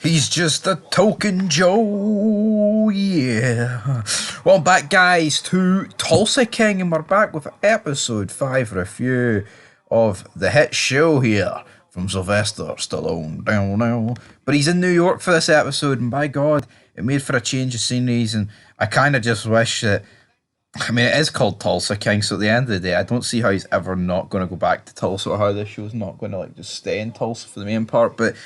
He's just a token Joe, yeah. Well, back, guys, to Tulsa King, and we're back with episode 5 review of the hit show here from Sylvester Stallone. Down now. But he's in New York for this episode, and by God, it made for a change of sceneries, and I kind of just wish that. I mean, it is called Tulsa King, so at the end of the day, I don't see how he's ever not going to go back to Tulsa, or how this show's not going to like just stay in Tulsa for the main part. But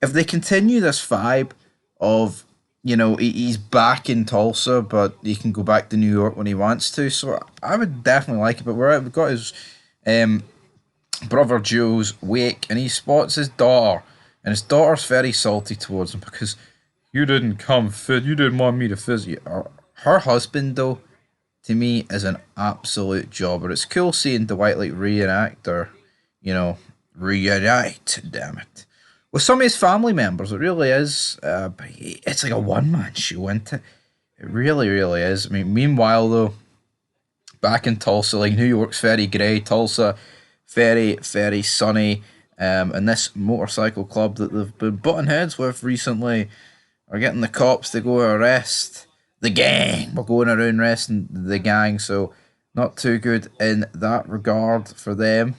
if they continue this vibe of, he's back in Tulsa, but he can go back to New York when he wants to, so I would definitely like it. But we've got his brother Joe's wake, and he spots his daughter, and his daughter's very salty towards him because you didn't you didn't want me to visit you. Her husband, though, to me, is an absolute jobber. It's cool seeing Dwight like reenact or, reunite, damn it, with some of his family members. It really is. But it's like a one-man show, isn't it? It really, really is. I mean, meanwhile, though, back in Tulsa, like New York's very grey, Tulsa, very, very sunny. And this motorcycle club that they've been butting heads with recently are getting the cops to go arrest the gang. We're going around arresting the gang, so not too good in that regard for them.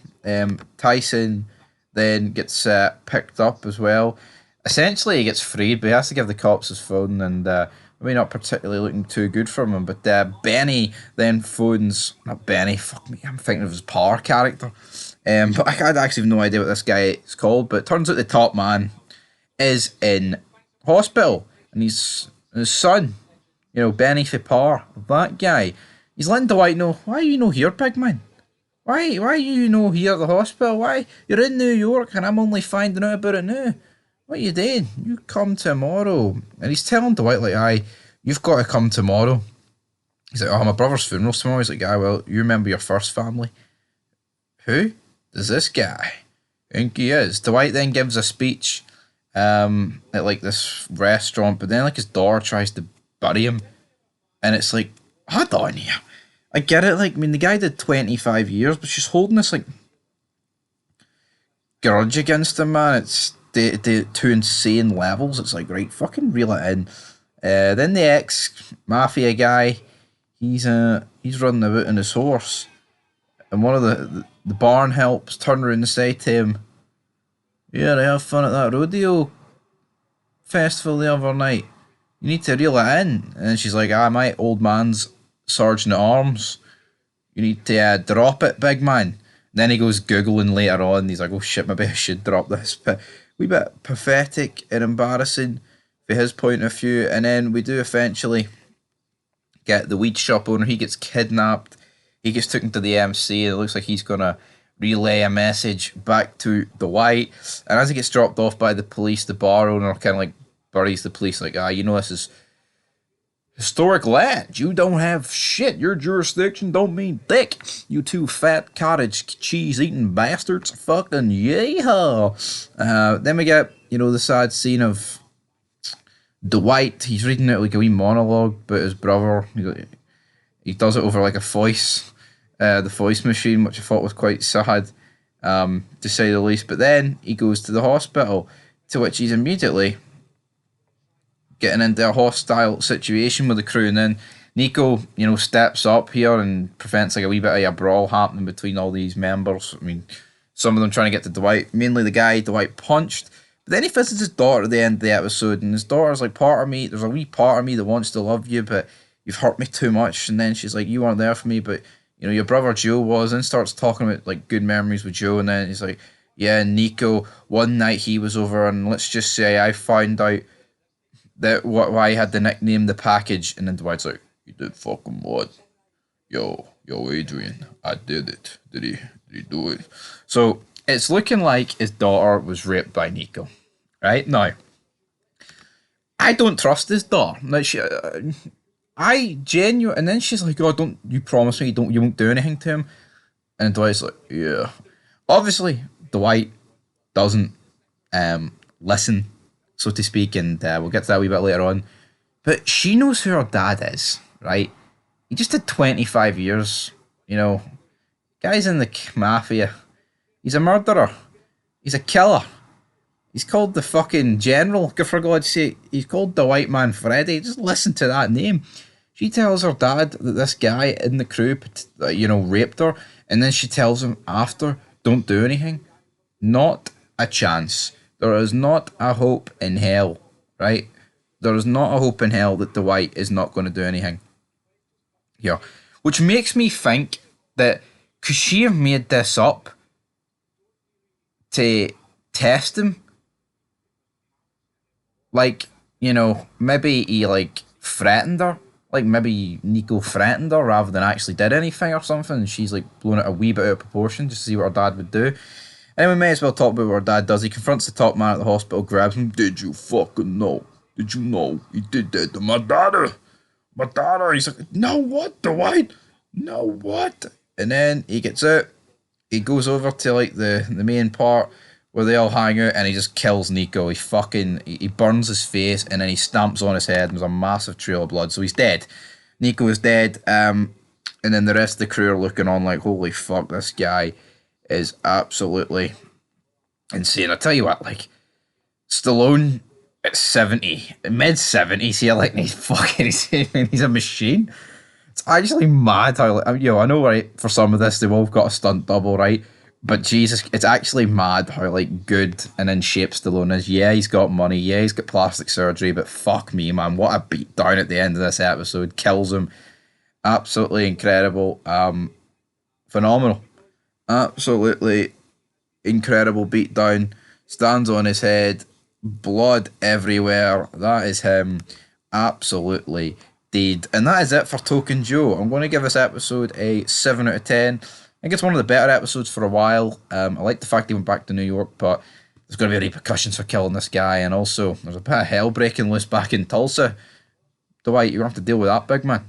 Tyson then gets picked up as well. Essentially, he gets freed, but he has to give the cops his phone, and not particularly looking too good for him. But Benny then phones, not Benny, fuck me, I'm thinking of his power character. But I actually have no idea what this guy is called, but it turns out the top man is in hospital, and his son, Benny Fipar, that guy, he's letting Dwight know, why are you no here, big man? Why are you no here at the hospital? Why? You're in New York and I'm only finding out about it now. What are you doing? You come tomorrow. And he's telling Dwight, like, aye, you've got to come tomorrow. He's like, oh, my brother's funeral's tomorrow. He's like, aye, well, you remember your first family? Who? There's this guy. I think he is. Dwight then gives a speech at like this restaurant, but then like his daughter tries to bury him, and it's like, hold on here, I get it, like, I mean, the guy did 25 years, but she's holding this like grudge against him, man. It's to insane levels. It's like, right, fucking reel it in. Then the ex-mafia guy, he's running about on his horse, and one of the barn helps turn around and say to him, yeah, they have fun at that rodeo festival the other night. You need to reel it in. And she's like, my old man's sergeant at arms. You need to drop it, big man. And then he goes Googling later on. He's like, oh shit, maybe I should drop this. But a wee bit pathetic and embarrassing for his point of view. And then we do eventually get the weed shop owner. He gets kidnapped. He gets taken to the MC. It looks like he's going to relay a message back to Dwight. And as he gets dropped off by the police, the bar owner kind of like buries the police, like, this is historic land. You don't have shit. Your jurisdiction don't mean dick. You two fat cottage cheese eating bastards. Fucking yeehaw. Then we get, the sad scene of Dwight. He's reading out like a wee monologue about his brother. He does it over like a voice, the voice machine, which I thought was quite sad, to say the least. But then he goes to the hospital, to which he's immediately getting into a hostile situation with the crew, and then Nico, steps up here and prevents like a wee bit of a brawl happening between all these members. I mean, some of them trying to get to Dwight, mainly the guy Dwight punched. But then he visits his daughter at the end of the episode, and his daughter's like, there's a wee part of me that wants to love you, but you've hurt me too much. And then she's like, you weren't there for me, but your brother Joe was, and starts talking about like good memories with Joe. And then he's like, yeah, Nico, one night he was over, and let's just say I found out that why he had the nickname The Package. And then Dwight's like, you did fucking what? Yo, Adrian, I did it. Did he do it? So it's looking like his daughter was raped by Nico, right? Now, I don't trust his daughter. Like, and then she's like, oh, don't you promise me you won't do anything to him? And Dwight's like, yeah. Obviously, Dwight doesn't listen, so to speak, and we'll get to that a wee bit later on. But she knows who her dad is, right? He just did 25 years, Guy's in the mafia. He's a murderer. He's a killer. He's called the fucking general. For God's sake, he's called the white man Freddy. Just listen to that name. She tells her dad that this guy in the crew, raped her, and then she tells him after, don't do anything. Not a chance. There is not a hope in hell, right? There is not a hope in hell that Dwight is not going to do anything. Yeah. Which makes me think that could she have made this up to test him? Like, maybe he like threatened her. Like maybe Nico threatened her rather than actually did anything or something, and she's like blown it a wee bit out of proportion just to see what her dad would do. And we may as well talk about what her dad does. He confronts the top man at the hospital, grabs him. Did you fucking know? Did you know he did that to my daughter? My daughter. He's like, no, what, Dwight? No, what? And then he gets out. He goes over to like the main part where they all hang out, and he just kills Nico. He burns his face, and then he stamps on his head, and there's a massive trail of blood. So he's dead. Nico is dead. And then the rest of the crew are looking on like, holy fuck, this guy is absolutely insane. I tell you what, like Stallone at 70, mid 70s here, like he's a machine. It's actually mad how, like, I know, right, for some of this they've all got a stunt double, right? But Jesus, it's actually mad how like good and in shape Stallone is. Yeah, he's got money. Yeah, he's got plastic surgery. But fuck me, man, what a beat down at the end of this episode. Kills him. Absolutely incredible. Phenomenal. Absolutely incredible beatdown. Stands on his head. Blood everywhere. That is him. Absolutely dead. And that is it for Token Joe. I'm going to give this episode a 7 out of 10. I think it's one of the better episodes for a while. I like the fact he went back to New York, but there's going to be repercussions for killing this guy, and also there's a bit of hell breaking loose back in Tulsa. Dwight, you're going to have to deal with that, big man.